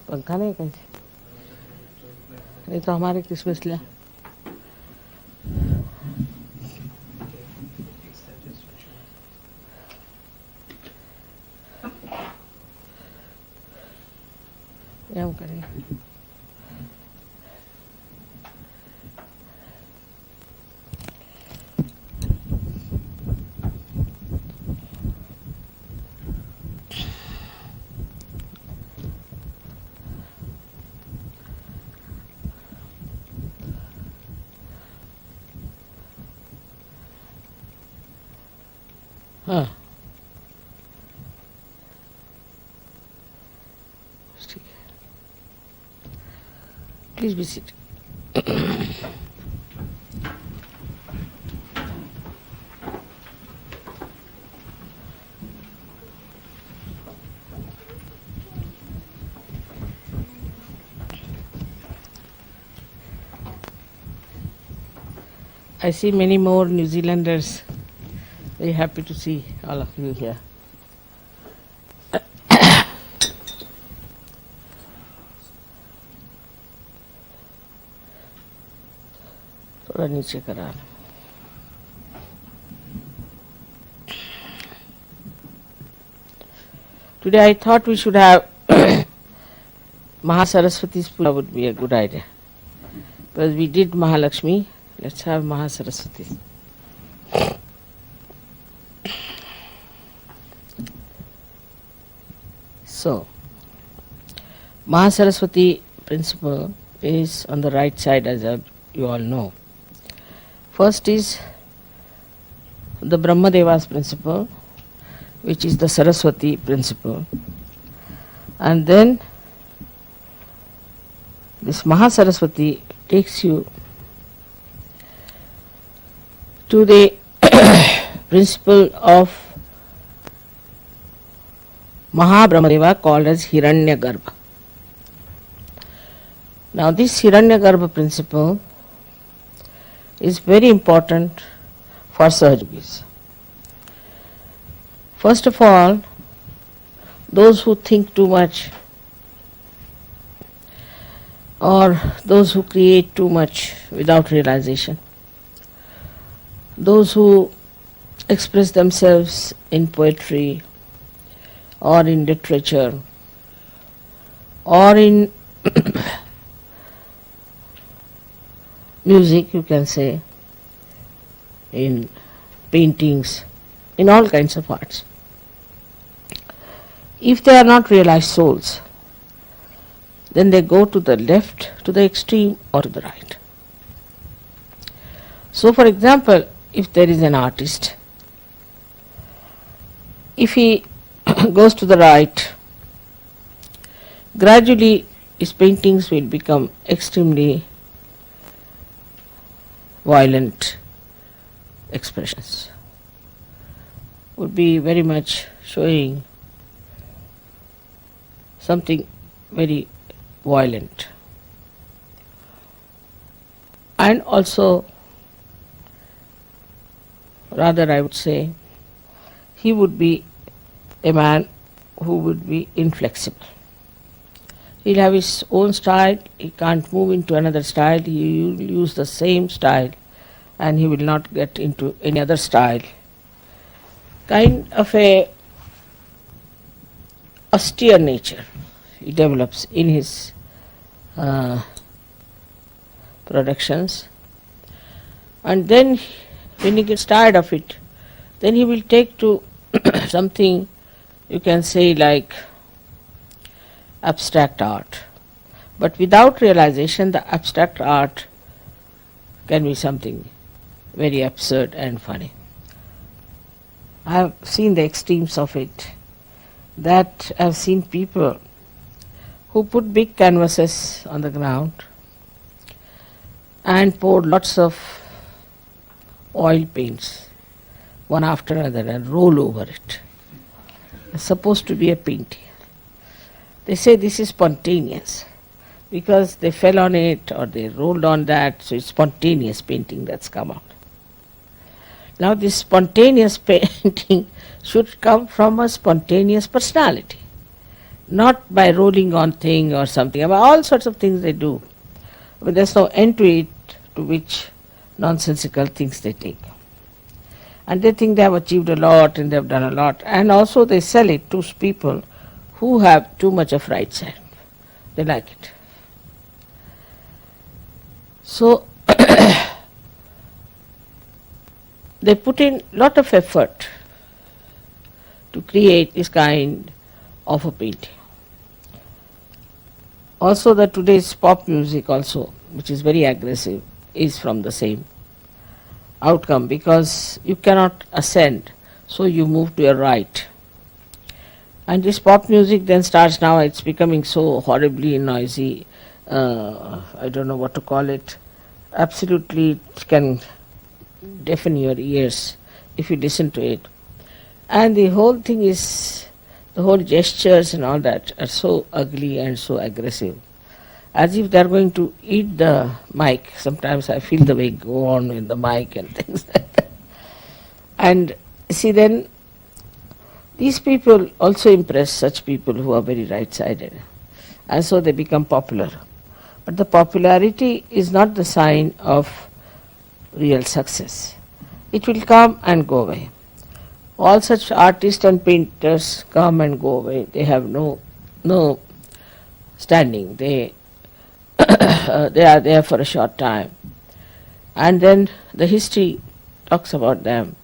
पंखा नहीं कहीं नहीं तो हमारे क्रिसमस लिया हम करेंगे हाँ ठीक है please be seat I see many more New Zealanders. Very happy to see all of you here. थोड़ा नीचे करा Today I thought we should have Mahasaraswati Puja would be a good idea. Because we did Mahalakshmi, let's have Mahasaraswati. So, Mahasaraswati principle is on the right side, as you all know. First is the Brahmadeva's principle, which is the Saraswati principle. And then this Mahasaraswati takes you to the principle of Mahabrahmadeva called as Hiranyagarbha. Now this Hiranyagarbha principle is very important for Sahajis. First of all, those who think too much or those who create too much without realization, those who express themselves in poetry or in literature or in music, you can say, in paintings, in all kinds of arts. If they are not realized souls, then they go to the left, to the extreme, or to the right. So, for example, if there is an artist, if he goes to the right, gradually his paintings will become extremely violent expressions, would be very much showing something very violent. And also, rather I would say, he would be a man who would be inflexible. He'll have his own style, he can't move into another style, he will use the same style and he will not get into any other style. Kind of a austere nature he develops in his productions, and then when he gets tired of it, then he will take to something you can say like abstract art. But without realization, the abstract art can be something very absurd and funny. I have seen the extremes of it. That I have seen people who put big canvases on the ground and poured lots of oil paints one after another and roll over it. It's supposed to be a painting. They say this is spontaneous because they fell on it or they rolled on that, so it's spontaneous painting that's come out. Now this spontaneous painting should come from a spontaneous personality. not by rolling on thing or something. I mean, all sorts of things they do. But there's no end to it, to which nonsensical things they take. And they think they have achieved a lot and they have done a lot. And also they sell it to people who have too much of right side. They like it. So they put in lot of effort to create this kind of a painting. Also the today's pop music also, which is very aggressive, is from the same outcome, because you cannot ascend, so you move to your right. And this pop music then starts now, it's becoming so horribly noisy, I don't know what to call it, absolutely it can deafen your ears if you listen to it. And the whole thing is, the whole gestures and all that are so ugly and so aggressive, as if they are going to eat the mic. Sometimes I feel the way go on with the mic and things like that. And see, then these people also impress such people who are very right-sided, and so they become popular. But the popularity is not the sign of real success. It will come and go away. All such artists and painters come and go away. They have no standing. They they are there for a short time. And then the history talks about them,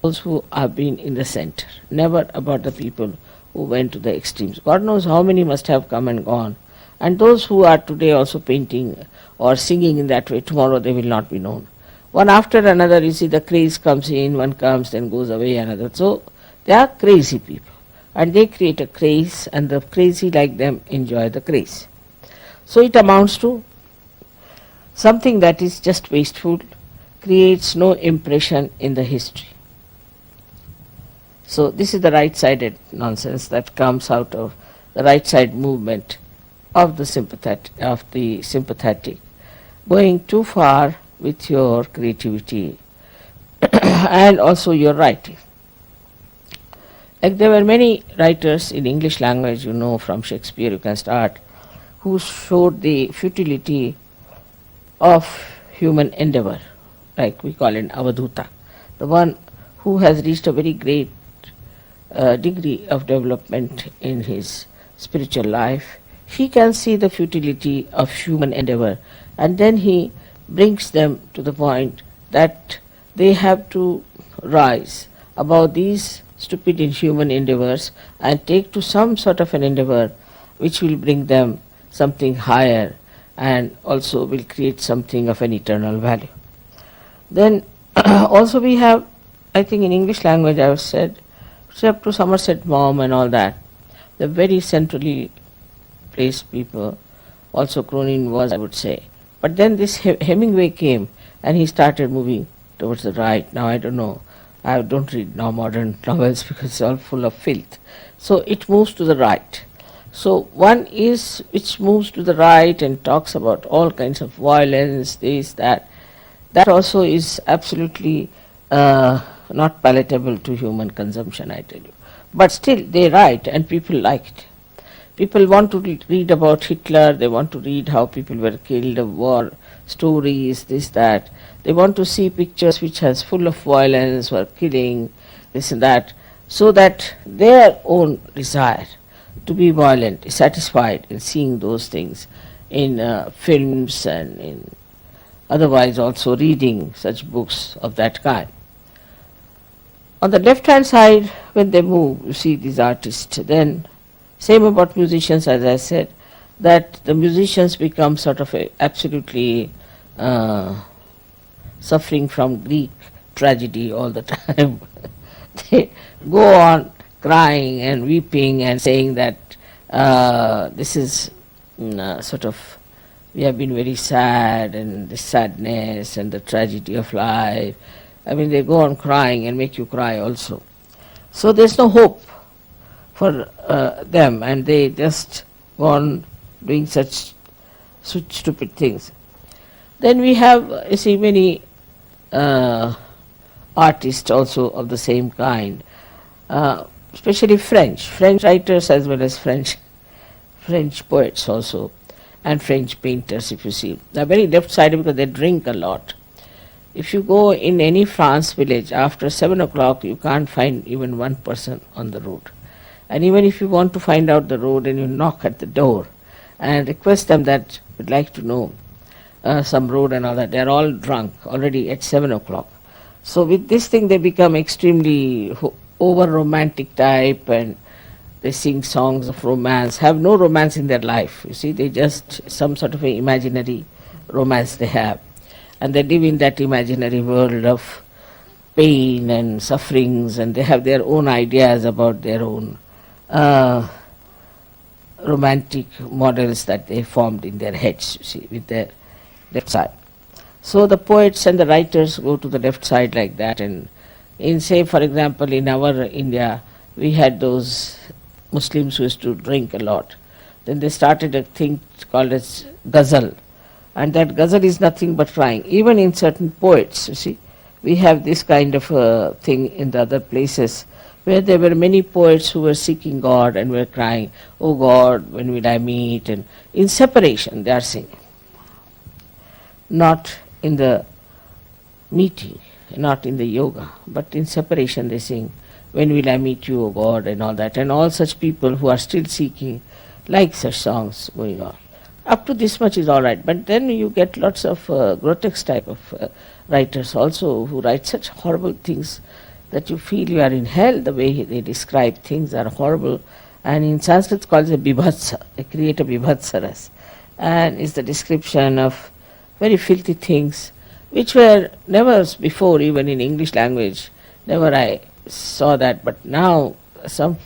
those who have been in the center, never about the people who went to the extremes. God knows how many must have come and gone. And those who are today also painting or singing in that way, tomorrow they will not be known. One after another, you see, the craze comes in, one comes, then goes away, another. So they are crazy people. And they create a craze, and the crazy like them enjoy the craze. So it amounts to something that is just wasteful, creates no impression in the history. So this is the right-sided nonsense that comes out of the right-side movement of the sympathetic, going too far with your creativity and also your writing. Like there were many writers in English language, you know, from Shakespeare you can start, who showed the futility of human endeavor, like we call it Avadhuta, the one who has reached a very great degree of development in his spiritual life. He can see the futility of human endeavor, and then he brings them to the point that they have to rise above these stupid inhuman endeavors and take to some sort of an endeavor which will bring them something higher and also will create something of an eternal value. Then also we have, I think in English language I have said, up to Somerset Maugham and all that, the very centrally placed people, also Cronin was, I would say. But then this Hemingway came and he started moving towards the right. Now I don't know, I don't read now modern novels because it's all full of filth. So it moves to the right. So one is which moves to the right and talks about all kinds of violence, this, that. That also is absolutely not palatable to human consumption, I tell you. But still they write and people like it. People want to read about Hitler, they want to read how people were killed, war stories, this, that. They want to see pictures which has full of violence or killing, this and that, so that their own desire to be violent is satisfied in seeing those things in films and in otherwise also reading such books of that kind. On the left-hand side, when they move, you see these artists, then same about musicians, as I said, that the musicians become sort of absolutely suffering from Greek tragedy all the time. They go on crying and weeping and saying that this is sort of, we have been very sad, and the sadness and the tragedy of life. I mean, they go on crying and make you cry also. So there's no hope for them, and they just go on doing such stupid things. Then we have, you see, many artists also of the same kind, especially French writers as well as French French poets also, and French painters, if you see. They are very left-sided because they drink a lot. If you go in any France village, after 7 o'clock, you can't find even one person on the road. And even if you want to find out the road and you knock at the door and request them that you'd like to know some road and all that, they're all drunk already at 7 o'clock. So with this thing they become extremely over-romantic type, and they sing songs of romance, have no romance in their life. You see, they just some sort of an imaginary romance they have. And they live in that imaginary world of pain and sufferings, and they have their own ideas about their own romantic models that they formed in their heads, you see, with their left side. So the poets and the writers go to the left side like that, and in, say, for example, in our India, we had those Muslims who used to drink a lot. Then they started a thing called as ghazal, and that ghazal is nothing but crying. Even in certain poets, you see, we have this kind of thing in the other places, where there were many poets who were seeking God and were crying, "Oh God, when will I meet?" And in separation they are singing. Not in the meeting, not in the yoga, but in separation they sing, "When will I meet you, O God," and all that. And all such people who are still seeking like such songs going on. Up to this much is all right, but then you get lots of grotesque type of writers also who write such horrible things that you feel you are in hell. The way they describe things are horrible, and in Sanskrit it's called a bibhatsa. They create a bibhatsaras, and it's the description of very filthy things which were never before, even in English language, never I saw that, but now some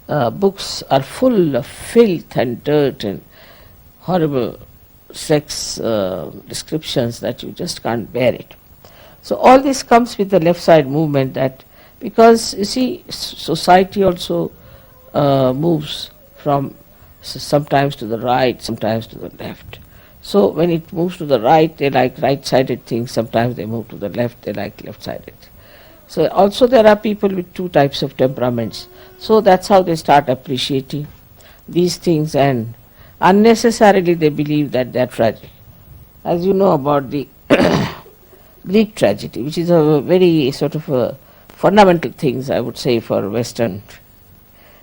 books are full of filth and dirt and horrible sex descriptions that you just can't bear it. So all this comes with the left side movement, that because you see society also moves from sometimes to the right, sometimes to the left. So when it moves to the right, they like right-sided things. Sometimes they move to the left, they like left-sided. So also there are people with two types of temperaments. So that's how they start appreciating these things, and unnecessarily they believe that they are tragic. As you know about the Greek tragedy, which is a very sort of a fundamental things, I would say, for Western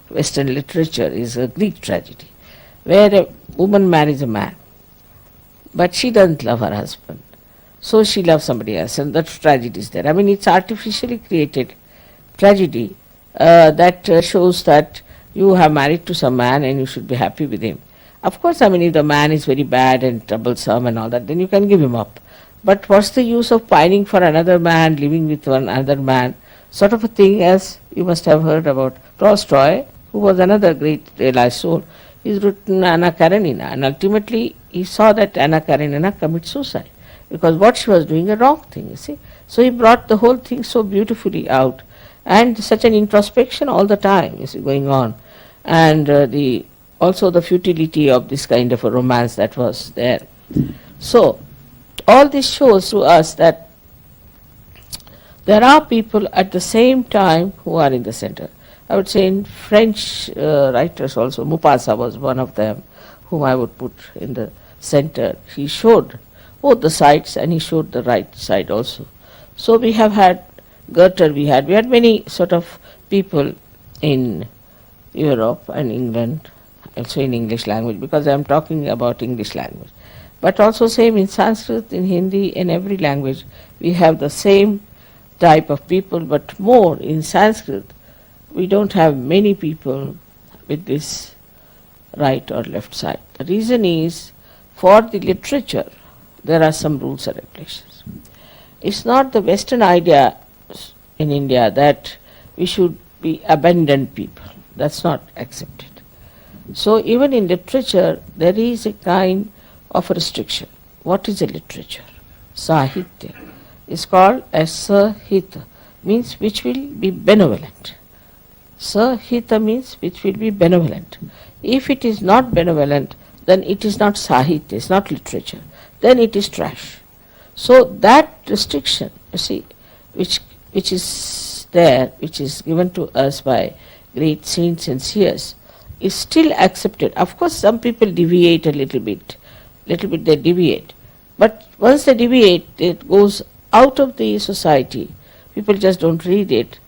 literature, is a Greek tragedy, where a woman marries a man, but she doesn't love her husband, so she loves somebody else, and that tragedy is there. I mean, it's artificially created tragedy that shows that you have married to some man and you should be happy with him. Of course, I mean, if the man is very bad and troublesome and all that, then you can give him up. But what's the use of pining for another man, living with one other man, sort of a thing, as you must have heard about Tolstoy, who was another great realized soul. He's written Anna Karenina, and ultimately he saw that Anna Karenina commit suicide, because what she was doing a wrong thing, you see. So he brought the whole thing so beautifully out, and such an introspection all the time is going on, and also the futility of this kind of a romance that was there. So all this shows to us that there are people at the same time who are in the center. I would say in French writers also, Maupassant was one of them whom I would put in the center. He showed both the sides and he showed the right side also. So we have had Goethe, we had many sort of people in Europe and England, also in English language, because I am talking about English language. But also same in Sanskrit, in Hindi, in every language, we have the same type of people, but more in Sanskrit, we don't have many people with this right or left side. The reason is, for the literature, there are some rules and regulations. It's not the Western idea in India that we should be abandoned people. That's not accepted. So even in literature, there is a kind of restriction. What is a literature? Sahitya is called as Sahita, means which will be benevolent. Sahita means which will be benevolent. If it is not benevolent, then it is not Sahitya, it's not literature. Then it is trash. So that restriction, you see, which is there, which is given to us by great saints and seers, is still accepted. Of course, some people deviate a little bit they deviate. But once they deviate, it goes out of the society. People just don't read it.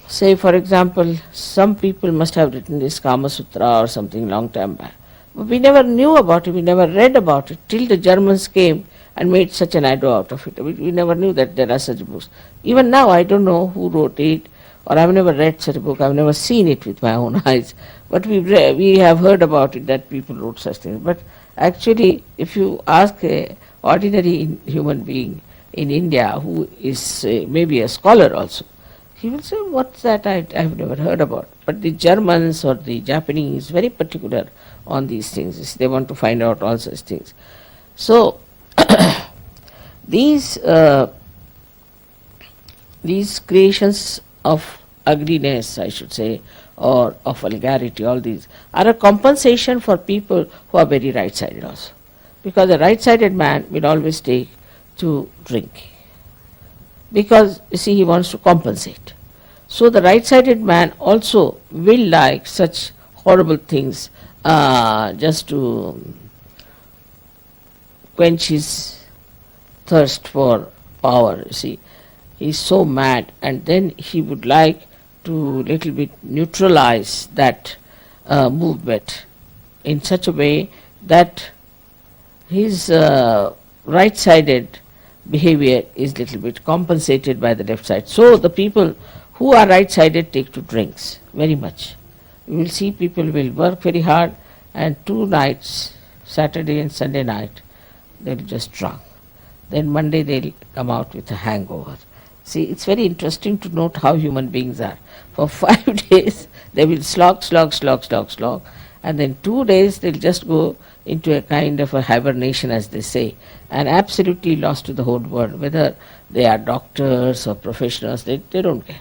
Say, for example, some people must have written this Kama Sutra or something long time back. But we never knew about it, we never read about it till the Germans came and made such an ado out of it. We never knew that there are such books. Even now, I don't know who wrote it, or I've never read such a book, I've never seen it with my own eyes. But we have heard about it, that people wrote such things. But actually, if you ask an ordinary human being in India who is maybe a scholar also, he will say, what's that? I've never heard about. But the Germans or the Japanese very particular on these things. They want to find out all such things. So, these creations of ugliness, I should say, or of vulgarity, all these are a compensation for people who are very right-sided also. Because a right-sided man will always take to drink. Because, you see, he wants to compensate. So the right-sided man also will like such horrible things just to quench his thirst for power, you see. He's so mad, and then he would like to little bit neutralize that movement in such a way that his right-sided behavior is little bit compensated by the left side. So the people who are right-sided take to drinks very much. You will see people will work very hard, and 2 nights, Saturday and Sunday night, they'll just drunk. Then Monday they'll come out with a hangover. See, it's very interesting to note how human beings are. For 5 days they will slog, and then 2 days they'll just go into a kind of a hibernation, as they say, and absolutely lost to the whole world. Whether they are doctors or professionals, they don't care.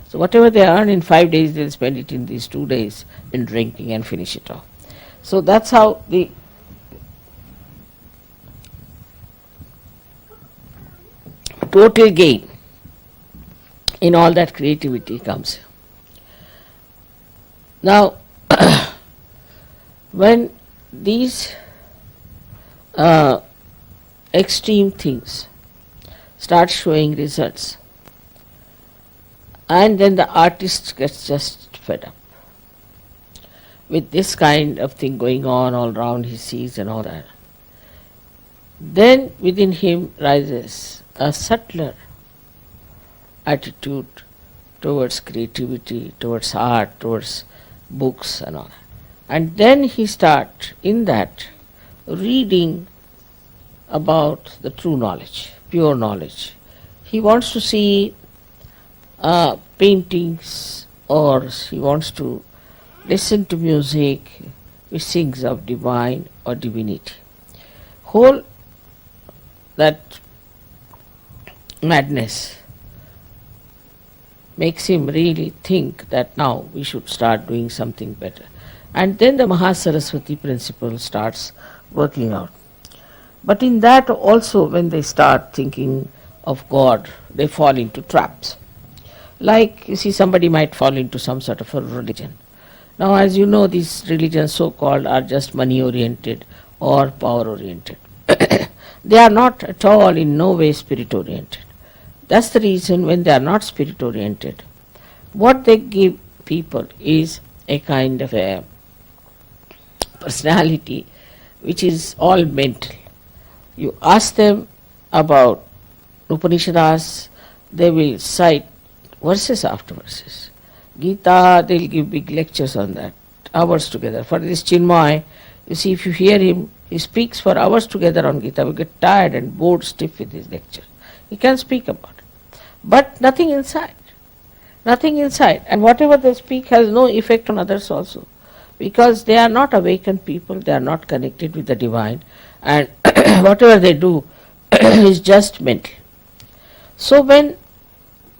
So whatever they earn in 5 days, they'll spend it in these 2 days in drinking and finish it off. So that's how the total gain in all that creativity comes. Now, when these extreme things start showing results, and then the artist gets just fed up with this kind of thing going on all around, he sees and all that, then within him rises a subtler attitude towards creativity, towards art, towards books and all that. And then he starts in that reading about the true knowledge, pure knowledge. He wants to see paintings, or he wants to listen to music which sings of divine or divinity. Whole that madness makes him really think that now we should start doing something better. And then the Mahasaraswati principle starts working out. But in that also, when they start thinking of God, they fall into traps. Like, you see, somebody might fall into some sort of a religion. Now, as you know, these religions so-called are just money-oriented or power-oriented. They are not at all, in no way, spirit-oriented. That's the reason when they are not spirit-oriented, what they give people is a kind of a personality which is all mental. You ask them about Upanishads, they will cite verses after verses. Gita, they'll give big lectures on that, hours together. For this Chinmay, you see, if you hear him, he speaks for hours together on Gita. We get tired and bored stiff with his lecture. He can speak about it. But nothing inside. Nothing inside. And whatever they speak has no effect on others also. Because they are not awakened people, they are not connected with the divine. And whatever they do is just mental. So when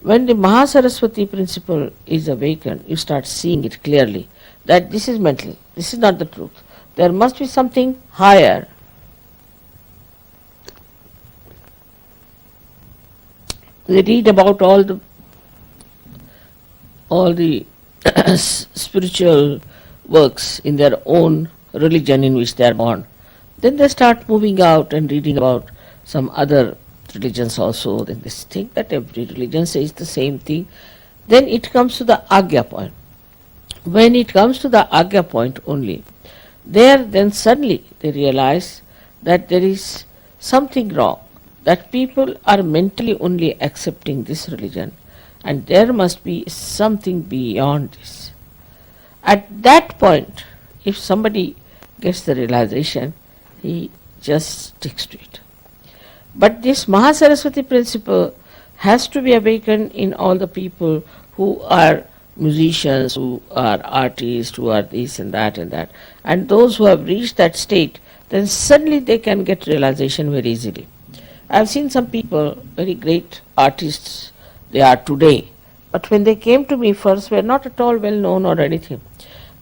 the Mahasaraswati principle is awakened, you start seeing it clearly that this is mental, this is not the truth. There must be something higher. We read about all the spiritual works in their own religion in which they are born. Then they start moving out and reading about some other religions also. Then they think that every religion says the same thing. Then it comes to the Agya point. When it comes to the Agya point only, there then suddenly they realize that there is something wrong, that people are mentally only accepting this religion, and there must be something beyond this. At that point, if somebody gets the realization, he just sticks to it. But this Mahasaraswati principle has to be awakened in all the people who are musicians, who are artists, who are this and that and that. And those who have reached that state, then suddenly they can get realization very easily. I have seen some people, very great artists they are today, but when they came to me first were not at all well known or anything.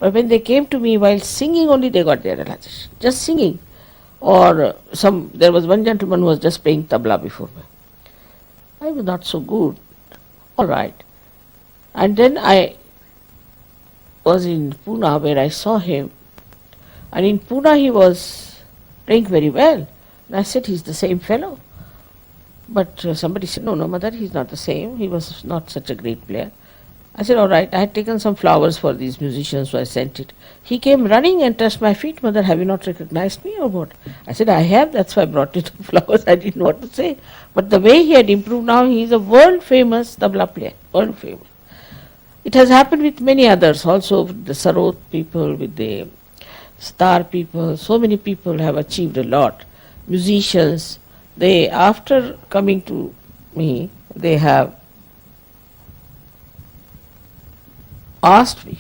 But when they came to me while singing only they got their realization. Just singing. Or there was one gentleman who was just playing tabla before me. I was not so good. All right. And then I was in Pune where I saw him. And in Pune he was playing very well. And I said, he's the same fellow. But somebody said, no, mother, he's not the same. He was not such a great player. I said, all right. I had taken some flowers for these musicians, so I sent it. He came running and touched my feet. Mother, have you not recognized me or what? I said, I have. That's why I brought you the flowers. I didn't know what to say. But the way he had improved now, he is a world-famous tabla player. World-famous. It has happened with many others also, with the Sarot people, with the star people. So many people have achieved a lot. Musicians, they, after coming to me, they have asked me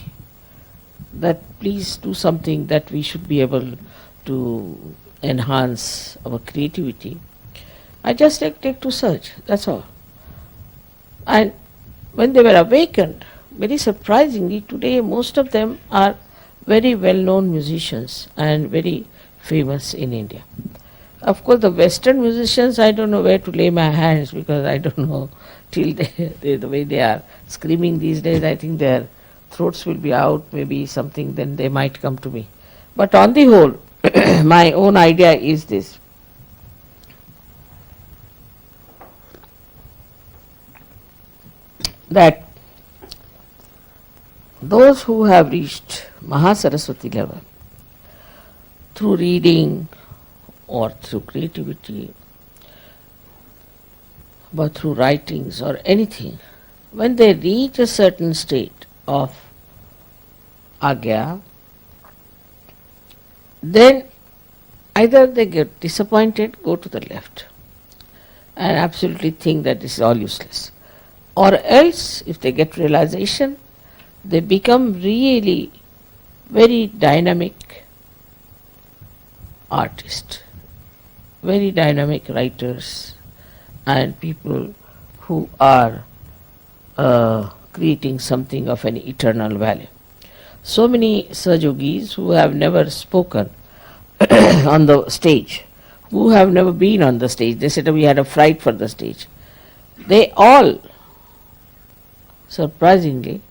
that please do something that we should be able to enhance our creativity. I just take to search, that's all. And when they were awakened, very surprisingly, today most of them are very well-known musicians and very famous in India. Of course, the Western musicians, I don't know where to lay my hands because I don't know till the way they are screaming these days. I think their throats will be out, maybe something, then they might come to me. But on the whole, my own idea is this. That those who have reached Mahasaraswati level through reading or through creativity, but through writings or anything, when they reach a certain state of Agya, then either they get disappointed, go to the left, and absolutely think that this is all useless. Or else, if they get realization, they become really very dynamic artists, very dynamic writers, and people who are creating something of an eternal value. So many Sahajogis who have never spoken on the stage, who have never been on the stage, they said we had a fright for the stage. They all, surprisingly,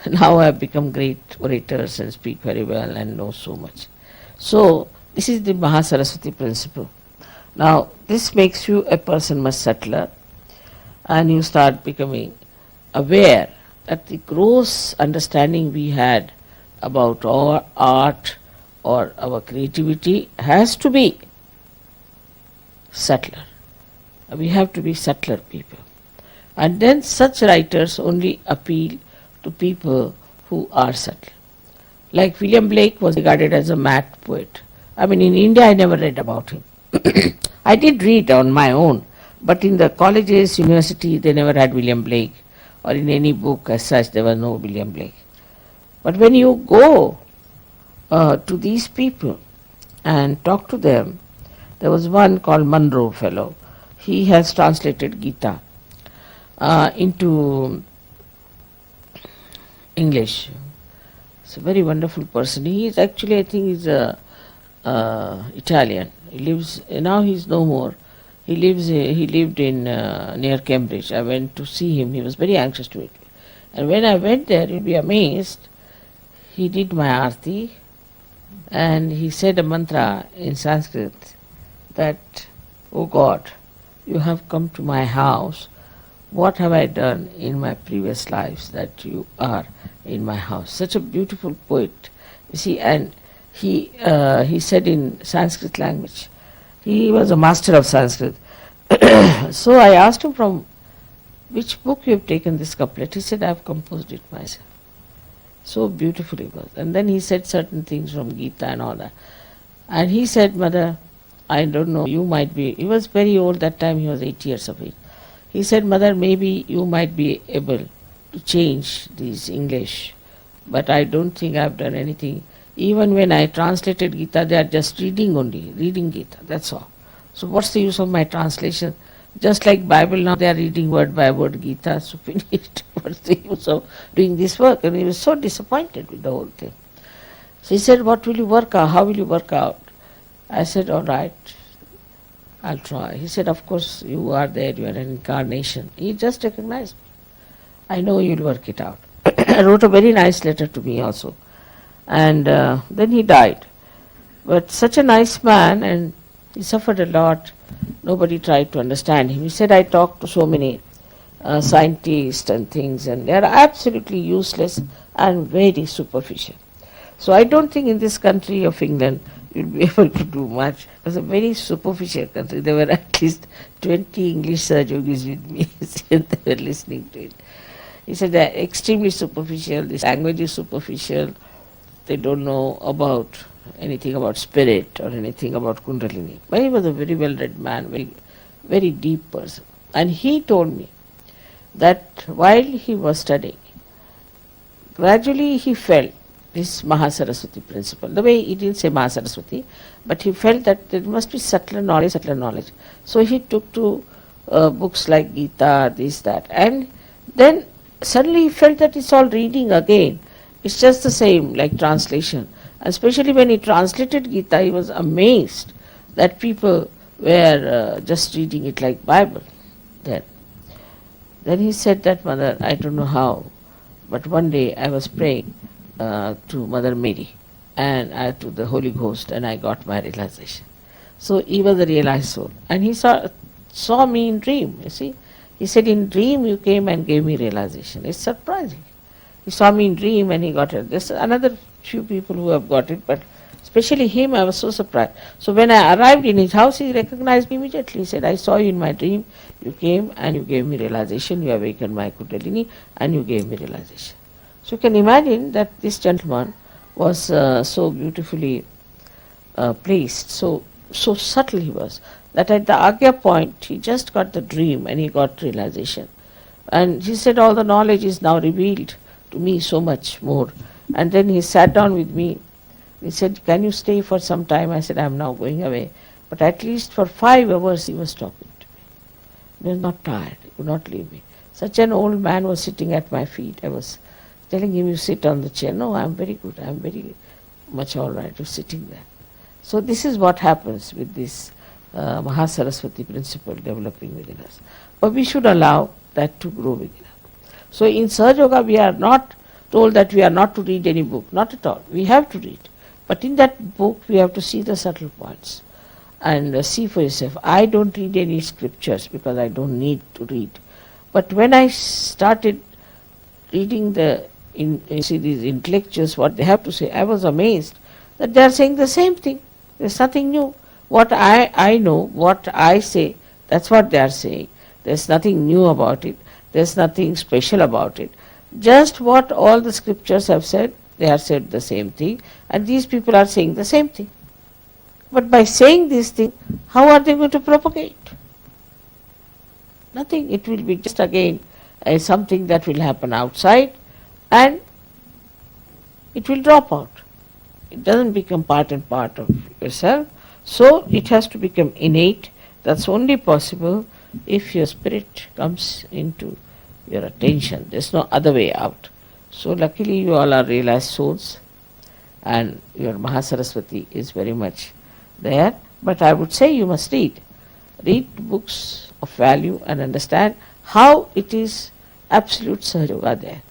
now have become great orators and speak very well and know so much. So, this is the Mahasaraswati principle. Now, this makes you a person much subtler, and you start becoming aware that the gross understanding we had about our art or our creativity has to be subtler. We have to be subtler people. And then such writers only appeal to people who are subtle. Like William Blake was regarded as a mad poet. I mean, in India I never read about him. I did read on my own, but in the colleges, university, they never had William Blake, or in any book as such there was no William Blake. But when you go to these people and talk to them, there was one called Munro fellow. He has translated Gita into English. He's a very wonderful person. He is actually, I think, he's Italian. He lives now. He's no more. He lived in near Cambridge. I went to see him. He was very anxious to meet me. And when I went there, you'll be amazed, he did my arti and he said a mantra in Sanskrit that, "Oh God, you have come to my house. What have I done in my previous lives that you are in my house?" Such a beautiful poet. You see, and he said in Sanskrit language. He was a master of Sanskrit. So I asked him, from which book you have taken this couplet? He said, I have composed it myself. So beautiful it was. And then he said certain things from Gita and all that. And he said, Mother, I don't know, you might be, he was very old that time, he was 8 years of age. He said, Mother, maybe you might be able to change this English, but I don't think I have done anything. Even when I translated Gita, they are just reading Gita, that's all. So what's the use of my translation? Just like Bible now, they are reading word by word Gita, so finished. What's the use of doing this work? And he was so disappointed with the whole thing. So he said, what will you work out? How will you work out? I said, all right, I'll try. He said, of course, you are there, you are an incarnation. He just recognized me. I know you'll work it out. I wrote a very nice letter to me also. And then he died. But such a nice man, and he suffered a lot. Nobody tried to understand him. He said, I talked to so many scientists and things, and they are absolutely useless and very superficial. So I don't think in this country of England you'll be able to do much. It was a very superficial country. There were at least 20 English Sahajogis with me, and they were listening to it. He said they're extremely superficial, this language is superficial, they don't know about anything about spirit or anything about Kundalini. But he was a very well-read man, very, very deep person. And he told me that while he was studying, gradually he felt this Mahasaraswati principle. The way he didn't say Mahasaraswati, but he felt that there must be subtler knowledge. So he took to books like Gita, this, that, and then suddenly he felt that it's all reading again. It's just the same, like translation. Especially when he translated Gita, he was amazed that people were just reading it like Bible. Then he said that, Mother, I don't know how, but one day I was praying to Mother Mary and to the Holy Ghost, and I got my realization. So he was a realized soul. And he saw me in dream, you see. He said, in dream you came and gave me realization. It's surprising. He saw me in dream and he got it. There's another few people who have got it, but especially him, I was so surprised. So when I arrived in his house, he recognized me immediately. He said, I saw you in my dream. You came and you gave me realization. You awakened my Kundalini and you gave me realization. So you can imagine that this gentleman was so beautifully placed, so subtle he was, that at the Agya point, he just got the dream and he got realization. And he said, all the knowledge is now revealed to me so much more. And then he sat down with me. He said, can you stay for some time? I said, I'm now going away. But at least for 5 hours he was talking to me. He was not tired. He would not leave me. Such an old man was sitting at my feet. I was telling him, you sit on the chair. No, I'm very good. I'm very much all right. You're sitting there. So this is what happens with this Mahasaraswati principle developing within us. But we should allow that to grow within us. So in Sahaja Yoga we are not told that we are not to read any book. Not at all. We have to read. But in that book we have to see the subtle points and see for yourself. I don't read any scriptures because I don't need to read. But when I started reading these intellectuals, what they have to say, I was amazed that they are saying the same thing. There's nothing new. What I know, what I say, that's what they are saying. There's nothing new about it. There's nothing special about it. Just what all the scriptures have said, they have said the same thing, and these people are saying the same thing. But by saying this thing, how are they going to propagate? Nothing. It will be just again something that will happen outside and it will drop out. It doesn't become part and part of yourself. So it has to become innate. That's only possible if your spirit comes into your attention. There's no other way out. So luckily you all are realized souls and your Mahasaraswati is very much there. But I would say you must read. Read books of value and understand how it is absolute Sahaja Yoga there.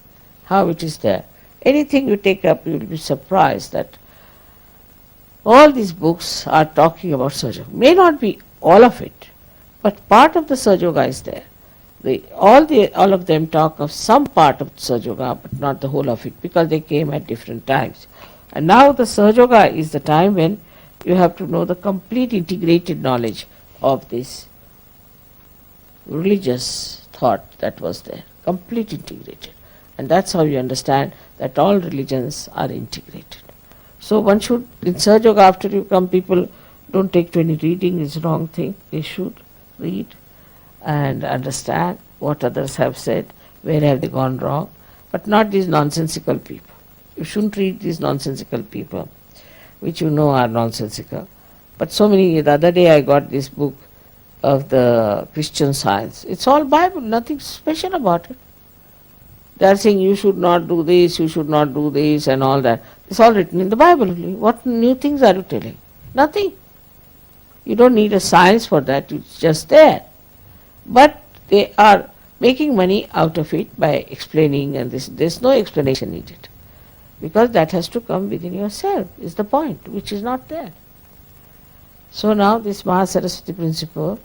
how it is there. Anything you take up, you will be surprised that all these books are talking about Sahaja. May not be all of it, but part of the Sahaja Yoga is there. All of them talk of some part of Sahaja Yoga, but not the whole of it, because they came at different times. And now the Sahaja Yoga is the time when you have to know the complete integrated knowledge of this religious thought that was there, complete integrated. And that's how you understand that all religions are integrated. So one should, in Sahaja Yoga, after you come, people don't take to any reading, it's a wrong thing. They should read and understand what others have said, where have they gone wrong, but not these nonsensical people. You shouldn't read these nonsensical people, which you know are nonsensical. But so many, the other day I got this book of the Christian Science. It's all Bible, nothing special about it. They are saying you should not do this, you should not do this and all that. It's all written in the Bible. What new things are you telling? Nothing. You don't need a science for that, it's just there. But they are making money out of it by explaining, and there's no explanation needed. Because that has to come within yourself, is the point, which is not there. So now this Mahasaraswati principle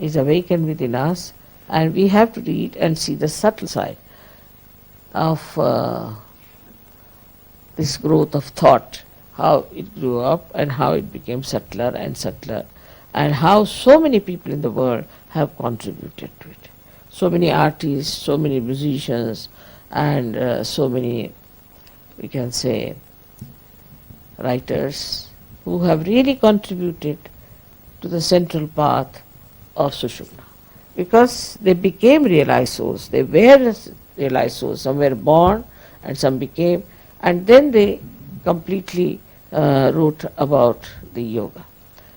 is awakened within us, and we have to read and see the subtle side of this growth of thought, how it grew up and how it became subtler and subtler, and how so many people in the world have contributed to it. So many artists, so many musicians, and so many, we can say, writers who have really contributed to the central path of Sushumna. Because they became realized souls, they were realized souls, some were born and some became, and then they completely wrote about the yoga.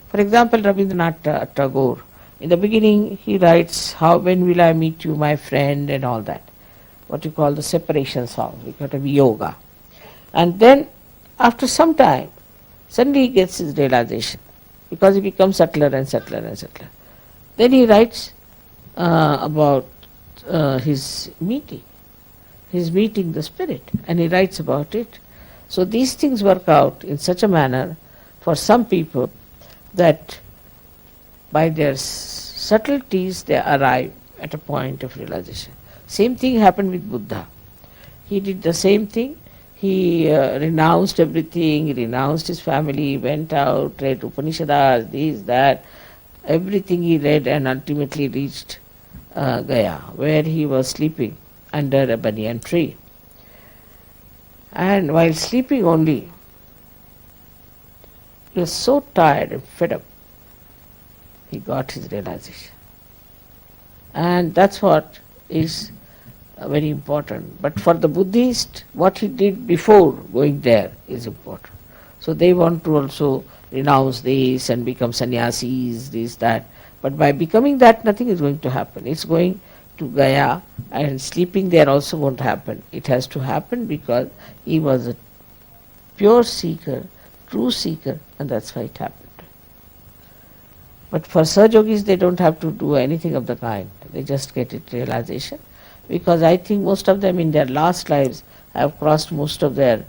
For example, Rabindranath Tagore, in the beginning he writes, when will I meet you, my friend, and all that, what you call the separation song, because of yoga. And then after some time, suddenly he gets his realization, because he becomes subtler and subtler and subtler. Then he writes about his meeting the spirit, and he writes about it. So these things work out in such a manner for some people that by their subtleties they arrive at a point of realization. Same thing happened with Buddha. He did the same thing. He renounced everything, he renounced his family, went out, read Upanishads, this, that, everything he read, and ultimately reached Gaya, where he was sleeping under a banyan tree. And while sleeping only, he was so tired and fed up, he got his realization. And that's what is very important. But for the Buddhist, what he did before going there is important. So they want to also renounce this and become sannyasis, this, that. But by becoming that, nothing is going to happen. It's going to Gaya, and sleeping there also won't happen. It has to happen because he was a pure seeker, true seeker, and that's why it happened. But for Sahaja Yogis, they don't have to do anything of the kind. They just get it realization. Because I think most of them in their last lives have crossed most of their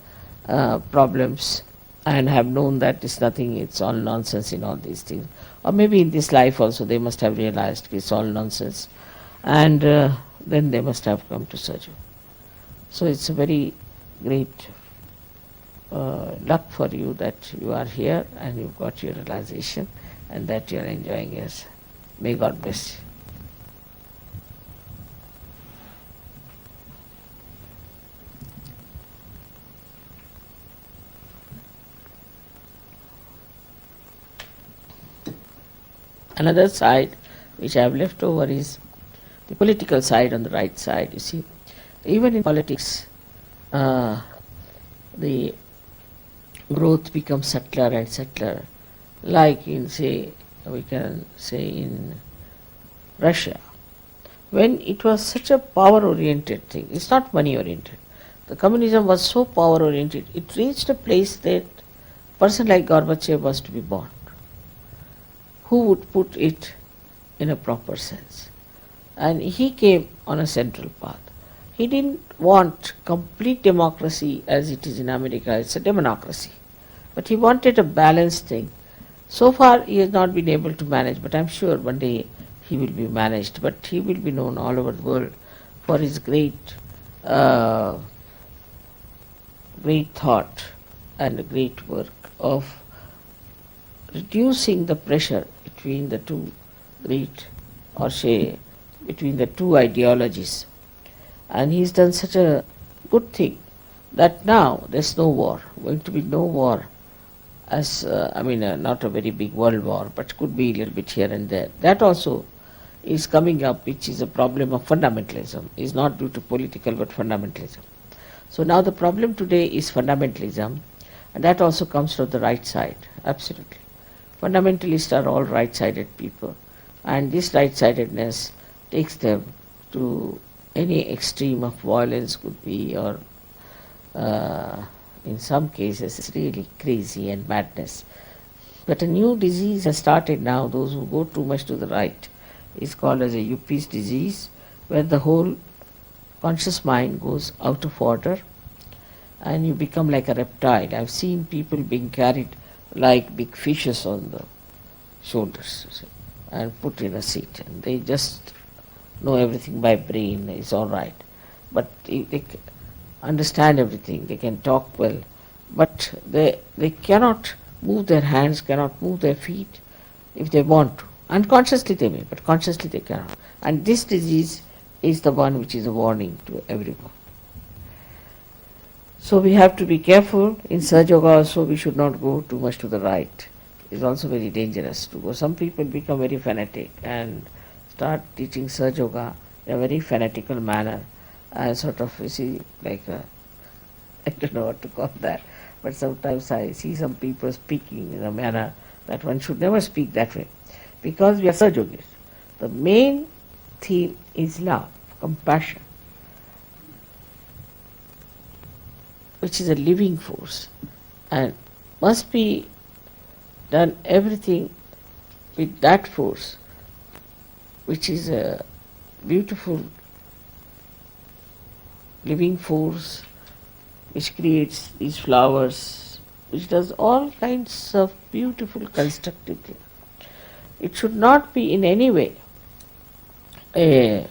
problems and have known that it's nothing, it's all nonsense in all these things. Or maybe in this life also they must have realized it's all nonsense, and then they must have come to Sahaja. So it's a very great luck for you that you are here and you've got your realization and that you are enjoying it. May God bless you. Another side which I have left over is the political side on the right side. You see, even in politics, the growth becomes subtler and subtler. Like in, say, we can say in Russia, when it was such a power-oriented thing, it's not money-oriented. The communism was so power-oriented, it reached a place that a person like Gorbachev was to be born. Who would put it in a proper sense? And he came on a central path. He didn't want complete democracy as it is in America. It's a democracy. But he wanted a balanced thing. So far he has not been able to manage, but I'm sure one day he will be managed. But he will be known all over the world for his great thought and great work of reducing the pressure between the two great, or say, between the two ideologies. And he's done such a good thing that now there's no war, going to be no war, as not a very big world war, but could be a little bit here and there. That also is coming up, which is a problem of fundamentalism. Is not due to political but fundamentalism. So now the problem today is fundamentalism, and that also comes from the right side, absolutely. Fundamentalists are all right-sided people, and this right-sidedness takes them to any extreme of violence, could be, or in some cases it's really crazy and madness. But a new disease has started now, those who go too much to the right. It's called as a Yuppie's disease, where the whole conscious mind goes out of order and you become like a reptile. I've seen people being carried like big fishes on the shoulders and put in a seat, and they just know everything by brain, it's all right. But they understand everything, they can talk well, but they cannot move their hands, cannot move their feet if they want to. Unconsciously they may, but consciously they cannot. And this disease is the one which is a warning to everyone. So we have to be careful. In Sahaja Yoga also we should not go too much to the right. It's also very dangerous to go. Some people become very fanatic and start teaching Sahaja Yoga in a very fanatical manner, and sort of, you see, like I don't know what to call that, but sometimes I see some people speaking in a manner that one should never speak that way, because we are Sahaja Yogis. The main theme is love, compassion, which is a living force, and must be done everything with that force, which is a beautiful living force, which creates these flowers, which does all kinds of beautiful constructive things. It should not be in any way a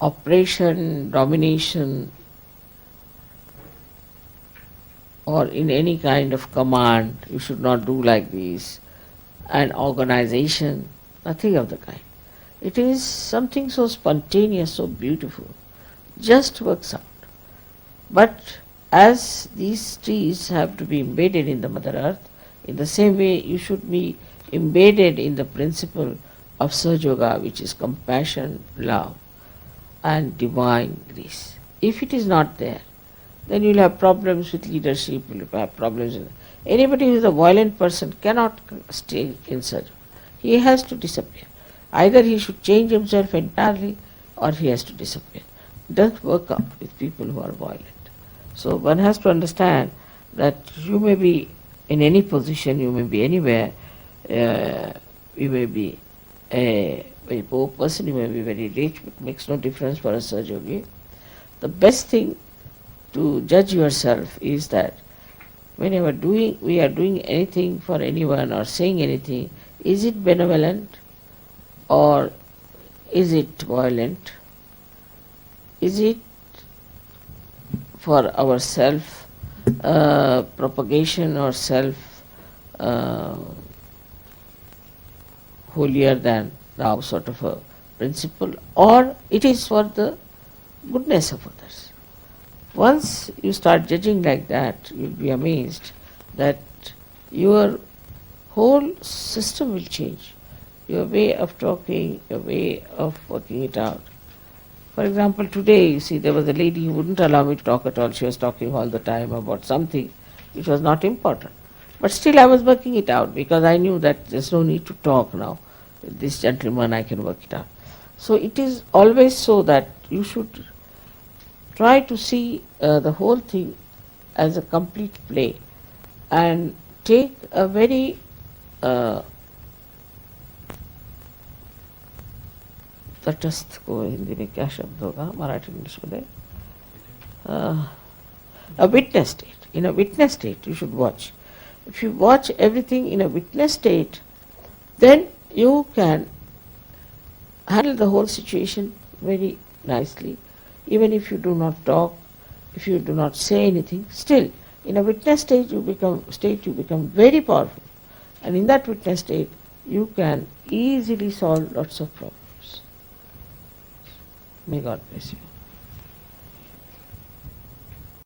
oppression, domination, or in any kind of command. You should not do like this, an organization, nothing of the kind. It is something so spontaneous, so beautiful, just works out. But as these trees have to be embedded in the Mother Earth, in the same way you should be embedded in the principle of Sahaja Yoga, which is compassion, love, and divine grace. If it is not there, then you will have problems with leadership, you will have problems with anybody who is a violent person cannot stay in Sahaja Yoga. He has to disappear. Either he should change himself entirely, or he has to disappear. It doesn't work out with people who are violent. So one has to understand that you may be in any position, you may be anywhere, you may be a very poor person, you may be very rich, it makes no difference for a Sahaja Yogi. The best thing to judge yourself is that whenever we are doing anything for anyone or saying anything, is it benevolent or is it violent? Is it for our self propagation or self holier than thou sort of a principle, or it is for the goodness of others? Once you start judging like that, you will be amazed that your whole system will change. Your way of talking, your way of working it out. For example, today, you see, there was a lady who wouldn't allow me to talk at all. She was talking all the time about something which was not important. But still I was working it out, because I knew that there's no need to talk now. With this gentleman I can work it out. So it is always so that you should try to see the whole thing as a complete play, and take a very the तटस्थ को हिंदी में क्या शब्द होगा, मराठी में उसको दे, a witness state. In a witness state you should watch. If you watch everything in a witness state, then you can handle the whole situation very nicely. Even if you do not talk, if you do not say anything, still in a witness state you become very powerful, and in that witness state you can easily solve lots of problems. May God bless you.